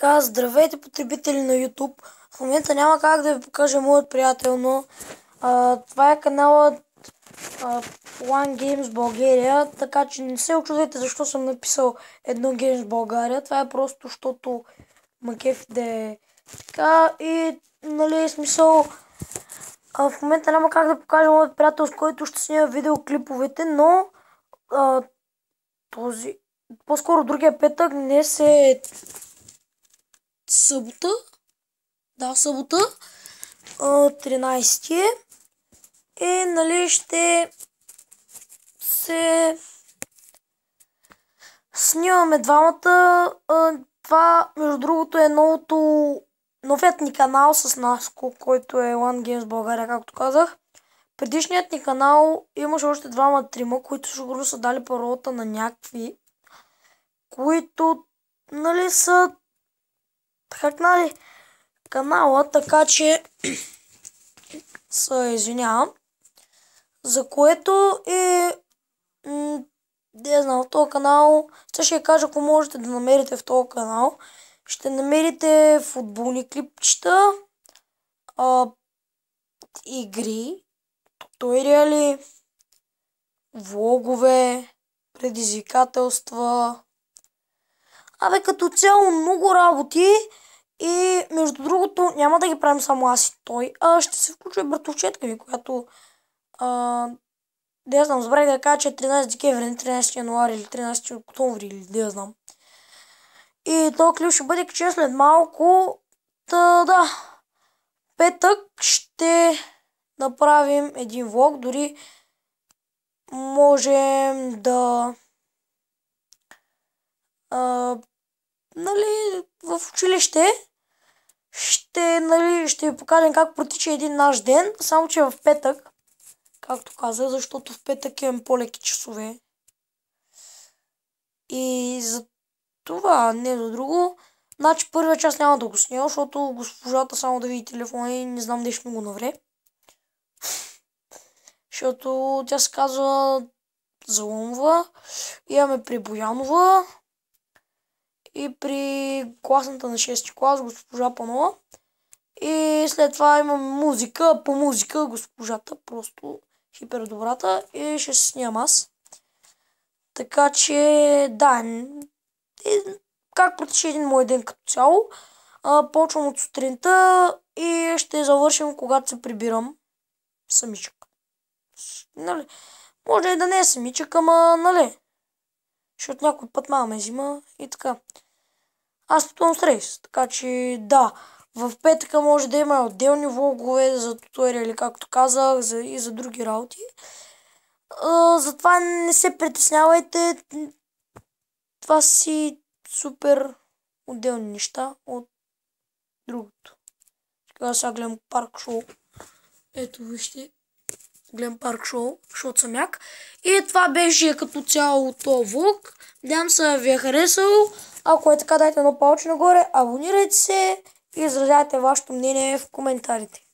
Така, здравейте потребители на YouTube. В момента няма как да ви покажа моят приятел, но това е каналът One Games България, така че не се очудвайте защо съм написал едно Games България. Това е просто, защото ма кефи да е така и нали смисъл. В момента няма как да покажа моят приятел, с който ще снимя видеоклиповете, но по-скоро другия петък, днес е събота. Да, събота. 13 е. И нали ще се снимаме двамата. Това, между другото, е новият ни канал с Наско, който е One Games България, както казах. Предишният ни канал имаше още двама-трима, които сигурно са дали паролата на някакви, които нали са хакнали канала, така че се извинявам. За което не знам, в този канал, сега ще кажа, ако можете да намерите в този канал, ще намерите футболни клипчета, игри, туториали, влогове, предизвикателства. Като цяло много работи. И между другото няма да ги правим само аз и той, ще се включва и братовчетка ми, която да я знам, забравих да кажа, че е 13 декември, не 13 януари или 13 октомври или да я знам. И този клип ще бъде качен след малко. Да, петък ще направим един влог, дори можем да нали, в училище ще ви покажем как протича един наш ден, само че в петък, както казах, защото в петък имам по-леки часове. И за това, не за друго. Значи първия час няма да го снимам, защото госпожата само да види телефона и не знам дали ще ми го навре. Защото тя се казва Заломова, имаме при Боянова и при класната на 6-ти клас, госпожа Панова. И след това имаме музика, по музика госпожата, просто хипер добрата, и ще се снимам аз. Така че, да, как протича един мой ден като цяло. Почвам от сутринта и ще завършим, когато се прибирам самичък. Нали? Може и да не е самичък, ама нали? Защото някой път мама ме взима и така. Аз пътувам с рейс, така че да. В петъка може да има отделни влогове за туториали, както казах, и за други работи. Затова не се притеснявайте. Това си супер отделни неща от другото. Сега гледам парк шоу. Ето вижте. Гледам парк шоу, защото съм як. И това беше като цяло този влог. Надявам се ви е харесал. Ако е така, дайте едно палче нагоре, абонирайте се и изразявайте вашето мнение в коментарите.